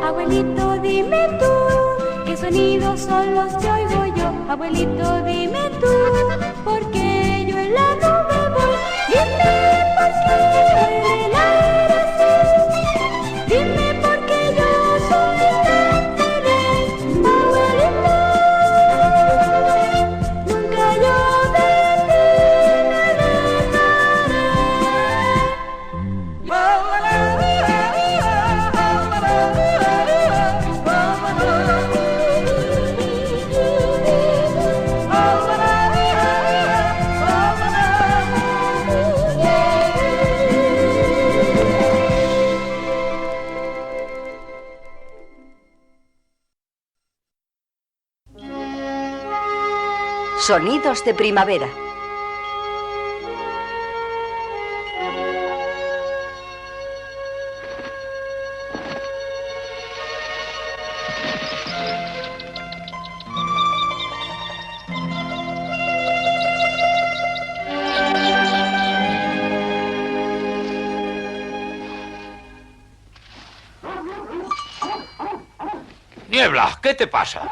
Abuelito, dime tú, ¿qué sonidos son los que oigo yo? Abuelito, dime tú, ¿por qué yo en la nube voy? Dime por qué huele el aire así, dime por qué yo soy tan feliz. Abuelito, nunca yo de ti me alejaré. Sonidos de primavera. Niebla, ¿qué te pasa?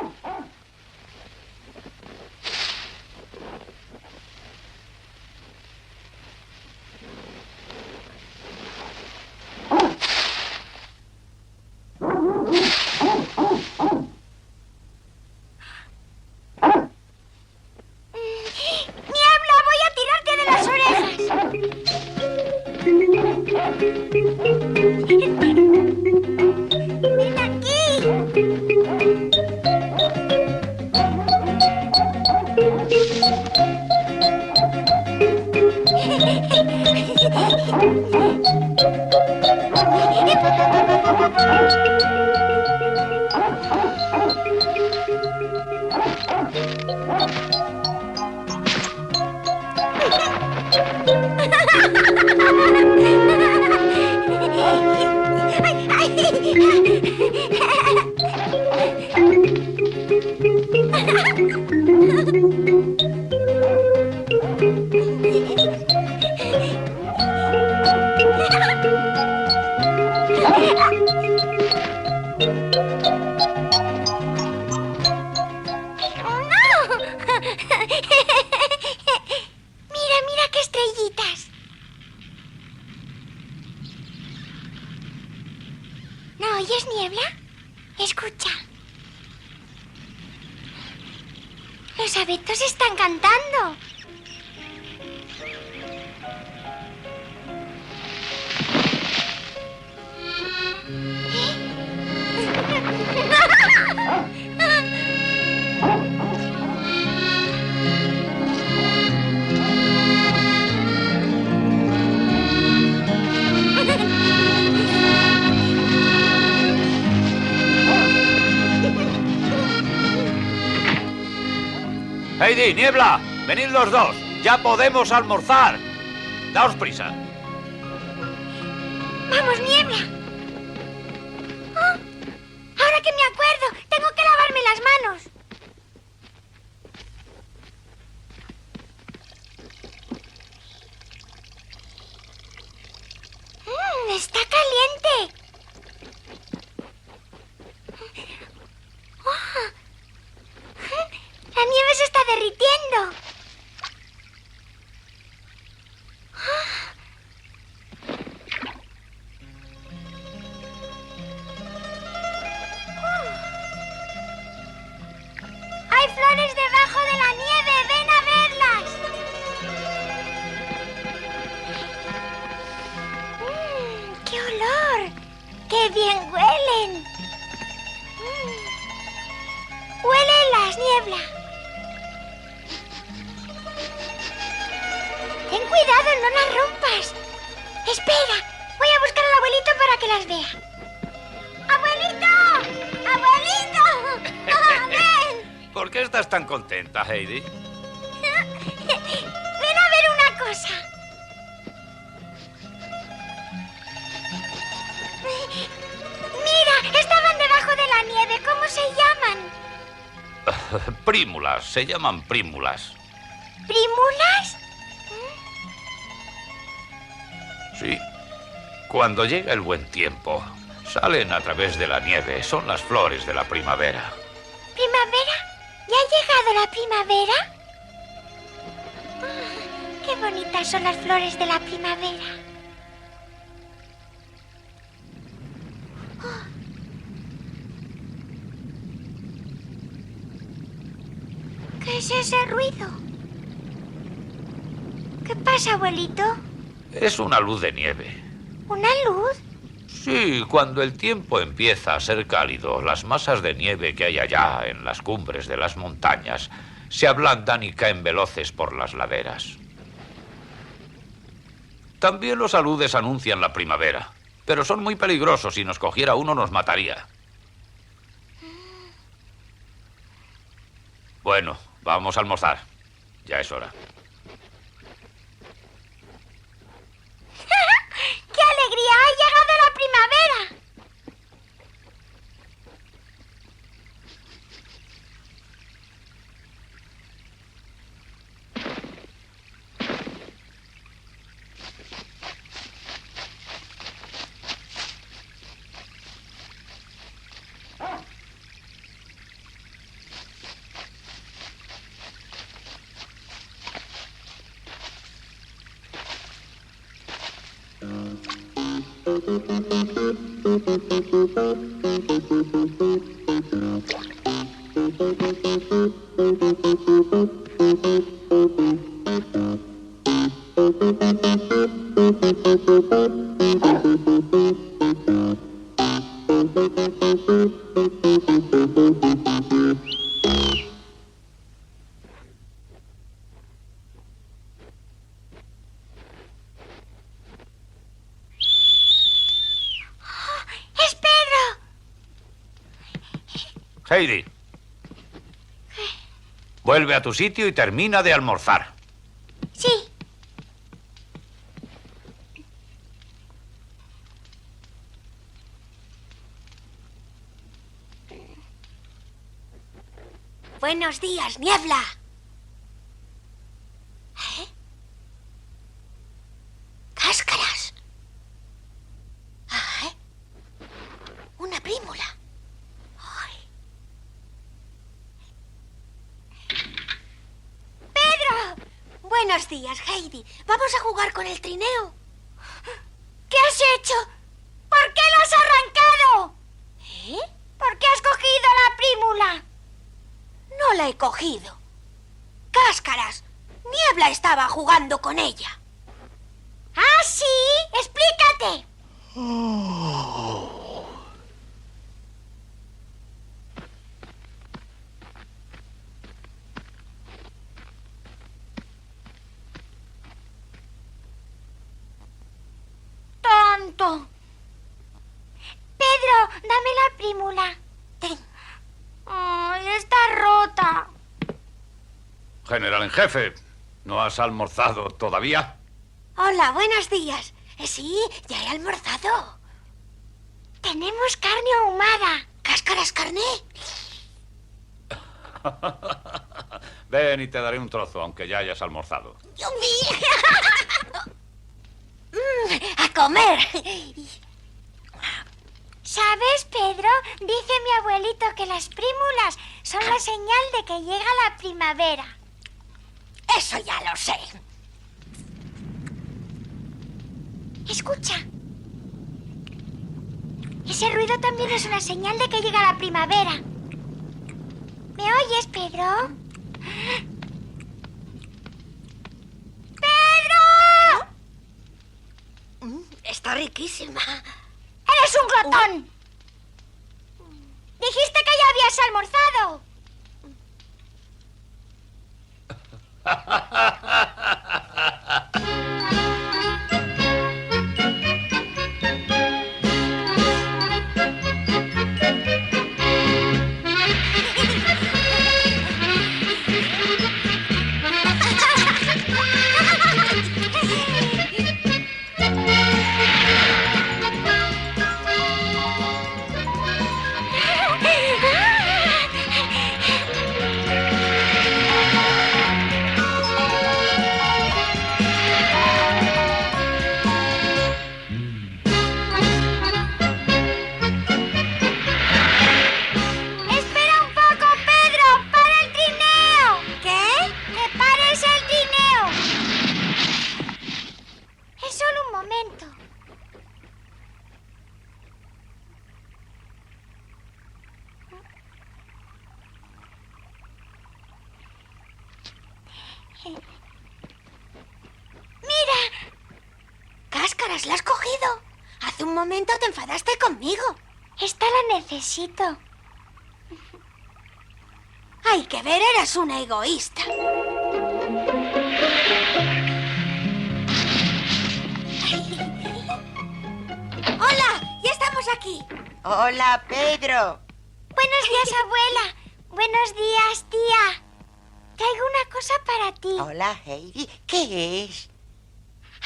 ¿No oyes, Niebla? Escucha. Los abetos están cantando. Heidi, Niebla, venid los dos. Ya podemos almorzar. Daos prisa. ¡Vamos, Niebla! Oh, ahora que me acuerdo, tengo que lavarme las manos. ¡Está caliente! Oh, la nieve se está derritiendo. ¡Hay flores debajo de la nieve! ¡Ven a verlas! ¡Qué olor! ¡Qué bien huelen! ¡Huélelas, Niebla! Ten cuidado, no las rompas. Espera, voy a buscar al abuelito para que las vea. ¡Abuelito! ¡Abuelito! ¡Ven! ¿Por qué estás tan contenta, Heidi? Ven a ver una cosa. Mira, estaban debajo de la nieve. ¿Cómo se llaman? Prímulas, se llaman prímulas. ¿Prímulas? Sí. Cuando llega el buen tiempo, salen a través de la nieve. Son las flores de la primavera. ¿Primavera? ¿Ya ha llegado la primavera? Qué bonitas son las flores de la primavera. ¿Qué es ese ruido? ¿Qué pasa, abuelito? Es una luz de nieve. ¿Una luz? Sí, cuando el tiempo empieza a ser cálido, las masas de nieve que hay allá en las cumbres de las montañas se ablandan y caen veloces por las laderas. También los aludes anuncian la primavera, pero son muy peligrosos. Si nos cogiera uno nos mataría. Bueno, vamos a almorzar. Ya es hora. ¡Qué alegría! ¡Ha llegado la primavera! ¡Es Pedro! Heidi. Vuelve a tu sitio y termina de almorzar. Sí. Buenos días, Niebla. ¿Eh? Cáscaras. ¿Eh? Una prímula. Ay. ¡Pedro! Buenos días, Heidi. ¿Vamos a jugar con el trineo? ¿Qué has hecho? ¿Por qué lo has arrancado? ¿Eh? ¿Por qué has cogido la prímula? No la he cogido. Cáscaras. Niebla estaba jugando con ella. ¿Ah, sí? Explícate. Tonto. Pedro, dame la prímula. Ten. Ay, está rota. General en jefe, ¿no has almorzado todavía? Hola, buenos días. Sí, ya he almorzado. Tenemos carne ahumada. ¿Cáscaras carne? Ven y te daré un trozo, aunque ya hayas almorzado. ¡Dios mío! ¡A comer! ¿Sabes, Pedro? Dice mi abuelito que las prímulas son la señal de que llega la primavera. Eso ya lo sé. Escucha. Ese ruido también es una señal de que llega la primavera. ¿Me oyes, Pedro? ¡Pedro! Está riquísima. ¡Eres un glotón! Dijiste que ya habías almorzado. jamás la has cogido. Hace un momento te enfadaste conmigo. Esta la necesito. Hay que ver, eres una egoísta. ¡Hola! ¡Ya estamos aquí! Hola, Pedro. Buenos días, abuela. Buenos días, tía. Traigo una cosa para ti. Hola, Heidi. ¿Qué es?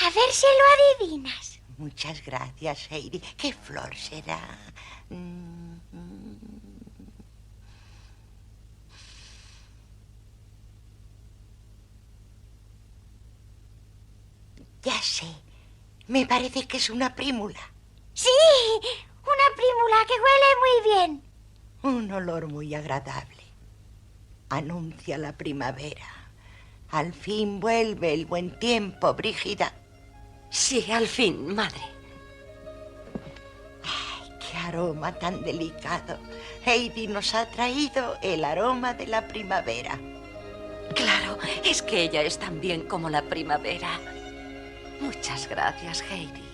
A ver si lo adivinas. Muchas gracias, Heidi. ¿Qué flor será? Ya sé. Me parece que es una prímula. ¡Sí! Una prímula que huele muy bien. Un olor muy agradable. Anuncia la primavera. Al fin vuelve el buen tiempo, Brígida. Sí, al fin, madre. Ay, qué aroma tan delicado. Heidi nos ha traído el aroma de la primavera. Claro, es que ella es tan bien como la primavera. Muchas gracias, Heidi.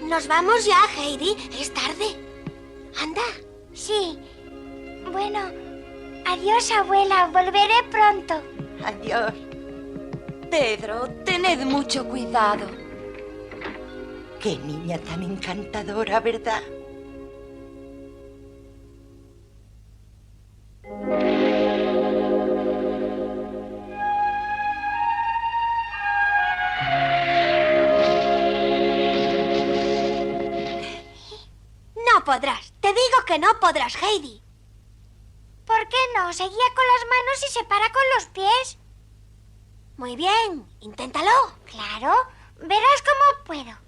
Nos vamos ya, Heidi. Es tarde. Anda. Sí. Bueno, adiós, abuela. Volveré pronto. Adiós. Pedro, tened mucho cuidado. Qué niña tan encantadora, ¿verdad? No podrás. Te digo que no podrás, Heidi. ¿Por qué no? Se guía con las manos y se para con los pies. Muy bien. Inténtalo. Claro. Verás cómo puedo.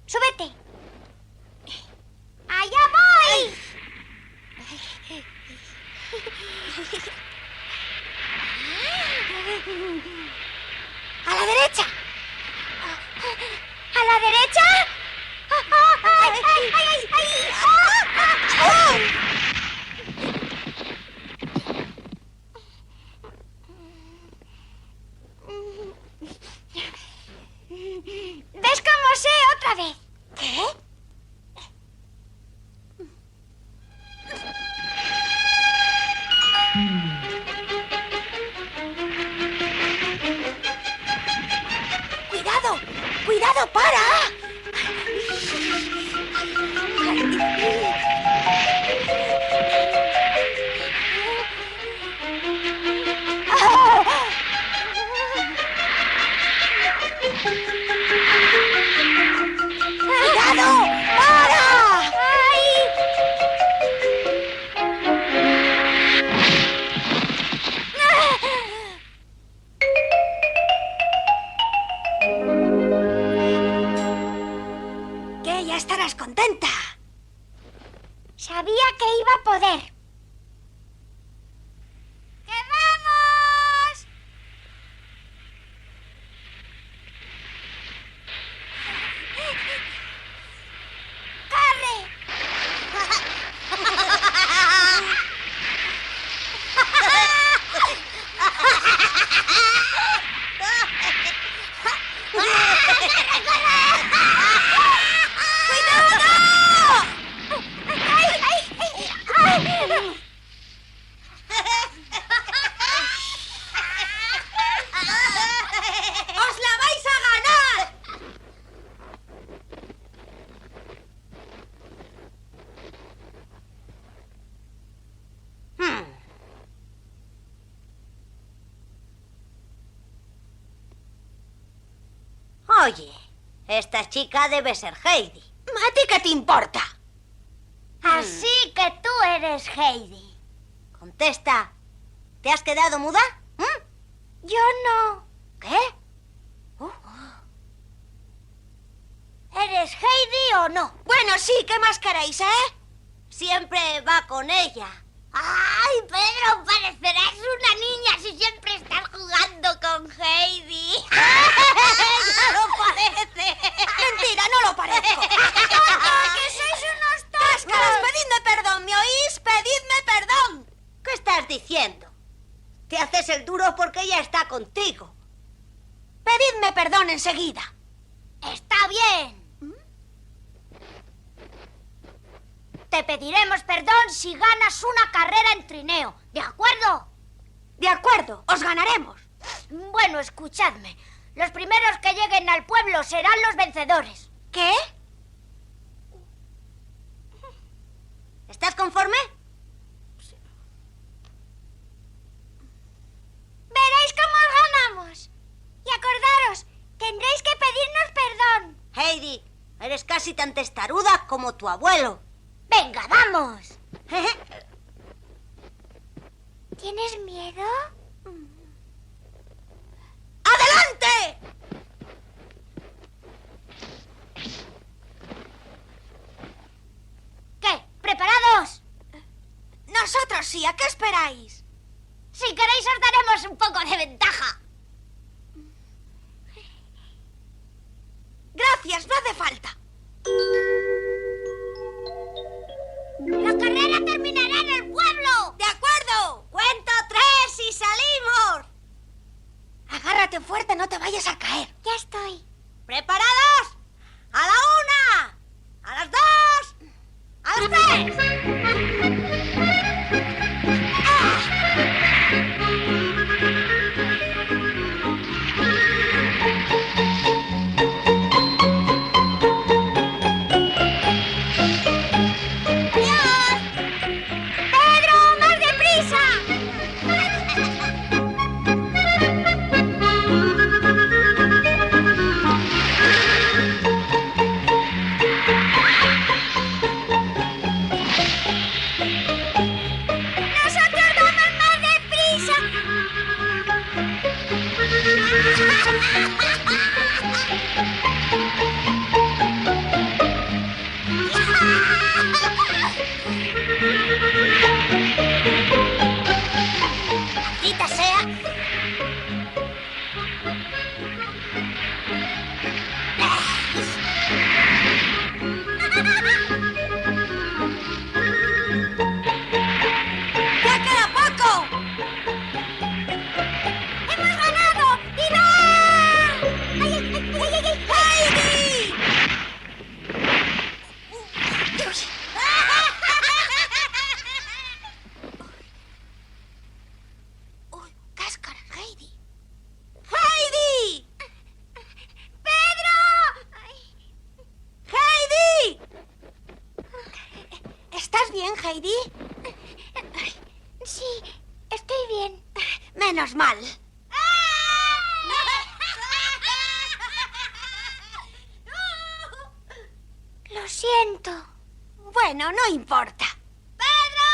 Súbete. ¡Allá voy! ¡A la derecha! ¿A la derecha? ¡Ay, ay, ay, ay! ¿Ves cómo sé otra vez? ¿Qué? ¡Cuidado! ¡Cuidado, para! ¡Cuidado! ¡Para! ¡Ay! ¿Qué? Ya estarás contenta. Sabía que iba a poder. ¡Que vamos! ¡Corre! ¡Os la vais a ganar! Oye, esta chica debe ser Heidi. ¿A ti qué te importa? Así que tú eres Heidi. Contesta. ¿Te has quedado muda? Yo no. ¿Qué? ¿Eres Heidi o no? Bueno, sí, ¿qué más queréis, Siempre va con ella. ¡Ay, Pedro! Parecerás una niña si siempre estás jugando con Heidi. ¡No lo parece! Mentira, no lo parezco. ¡Que sois unos tontos! ¡Cáscaras, pedidme perdón! ¿Me oís? ¡Pedidme perdón! ¿Qué estás diciendo? Te haces el duro porque ella está Pedidme perdón enseguida. Está bien. Te pediremos perdón si ganas una carrera en trineo. ¿De acuerdo? De acuerdo, os ganaremos. Bueno, escuchadme. Los primeros que lleguen al pueblo serán los vencedores. ¿Qué? ¿Estás conforme? Veréis cómo os ganamos. Y acordaros, tendréis que pedirnos perdón. Heidi, eres casi tan testaruda como tu abuelo. Venga, vamos. ¿Tienes miedo? ¡Adelante! ¿Qué? ¿Preparados? Nosotros sí, ¿a qué esperáis? Si queréis os daremos un poco de ventaja. Gracias, no hace falta. La carrera terminará en el pueblo. De acuerdo. Cuento 3 y salimos. Agárrate fuerte, no te vayas a caer. Ya estoy. ¿Preparados? ¡A la 1! ¡A las 2! ¡A las 3! Maldita sea. ¡Ya queda poco! ¡Hemos ganado! ¡Viva! ¡Ay, ay, ay, ay, ay! ¡Heidi! ¡Uy, cáscaras, Heidi! ¡Heidi! ¡Pedro! Ay. ¡Heidi! ¿Estás bien, Heidi? Sí, estoy bien. Menos mal. Lo siento. Bueno, no importa. ¡Pedro!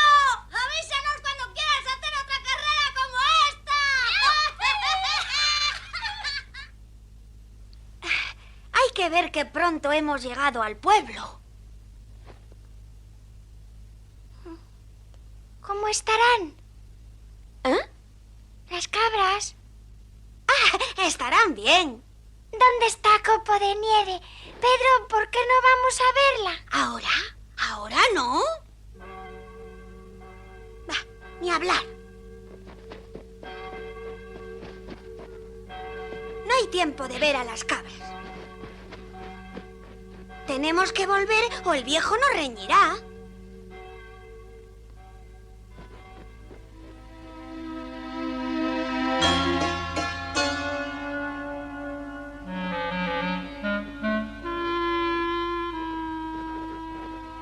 ¡Avísanos cuando quieras hacer otra carrera como esta! Hay que ver que pronto hemos llegado al pueblo. ¿Cómo estarán? ¿Eh? Las cabras. Ah, estarán bien. ¿Dónde está Copo de Nieve? Pedro, ¿por qué no vamos a verla? ¿Ahora? ¿Ahora no? Bah, ni hablar. No hay tiempo de ver a las cabras. Tenemos que volver o el viejo nos reñirá.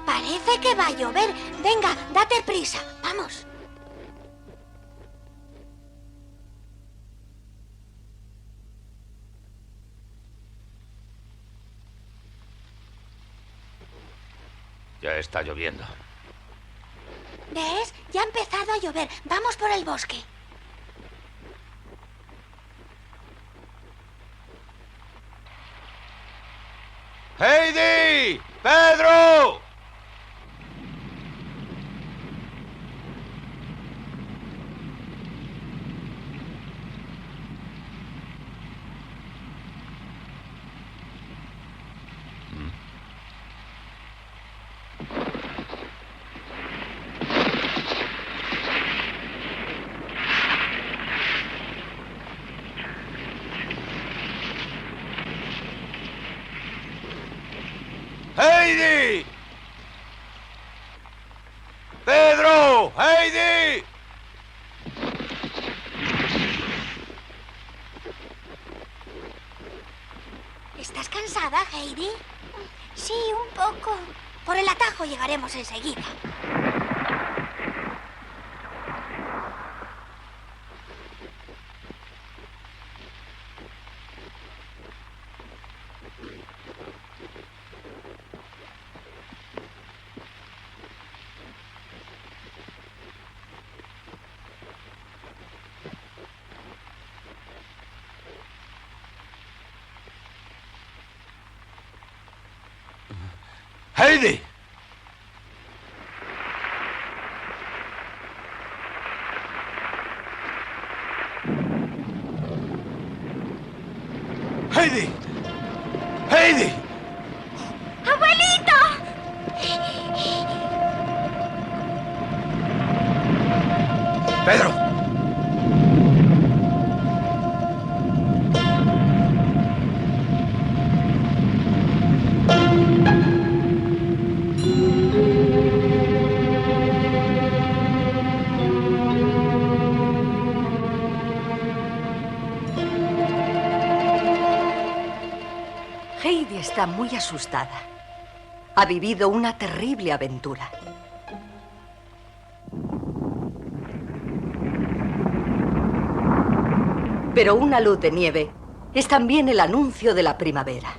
Parece que va a llover. Venga, date prisa. Vamos. Ya está lloviendo. ¿Ves? Ya ha empezado a llover. Vamos por el bosque. ¡Heidi! ¡Pedro! ¡Heidi! ¡Pedro! ¡Heidi! ¿Estás cansada, Heidi? Sí, un poco. Por el atajo llegaremos enseguida. ¡Heidi! ¡Heidi! ¡Heidi! ¡Abuelito! ¡Pedro! Heidi está muy asustada. Ha vivido una terrible aventura. Pero una luz de nieve es también el anuncio de la primavera.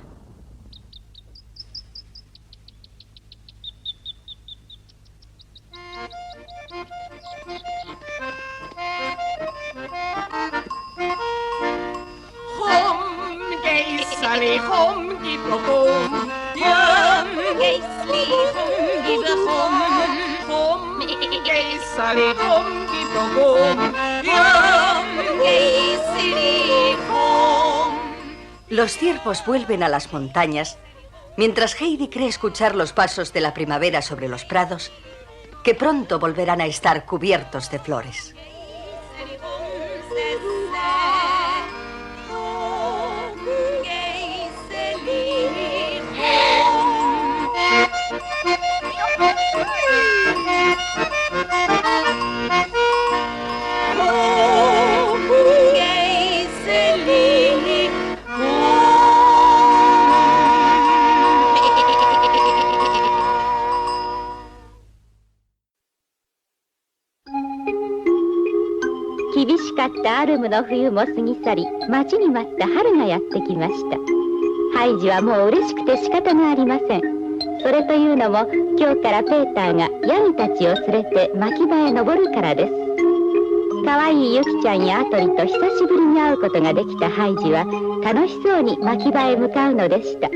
Los ciervos vuelven a las montañas, mientras Heidi cree escuchar los pasos de la primavera sobre los prados, que pronto volverán a estar cubiertos de flores.厳しかったアルムの冬も過ぎ去り、待ちに待った春がやってきました。ハイジはもう嬉しくて仕方がありません。それというのも、今日からペーターがヤギたちを連れて牧場へ登るからです。かわいいユキちゃんやアトリと久しぶりに会うことができたハイジは楽しそうに牧場へ向かうのでした。と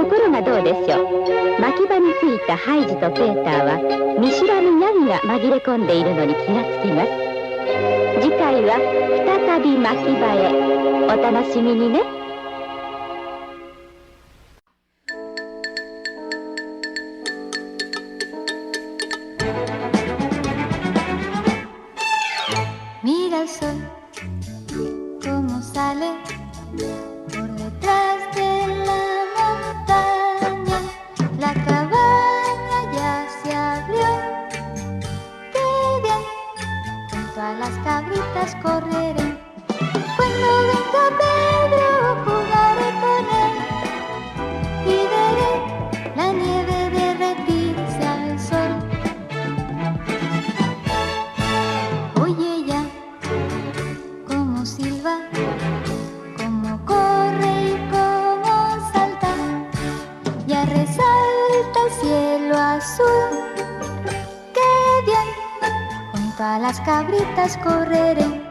ころがどうでしょう。牧場に着いたハイジとペーターは見知らぬヤギが紛れ込んでいるのに気がつきます。次回は再び牧場へ。お楽しみにね。Mira el sol, cómo sale por detrás de la montaña. La cabaña ya se abrió. ¡Qué bien! Junto a las cabritas correré. Cuando venga Pedro jugaré con él y veré la nieve derretirse al sol. Oye ya cómo silba, cómo corre y cómo salta. Ya resalta el cielo azul. ¡Qué bien! Junto a las cabritas correré.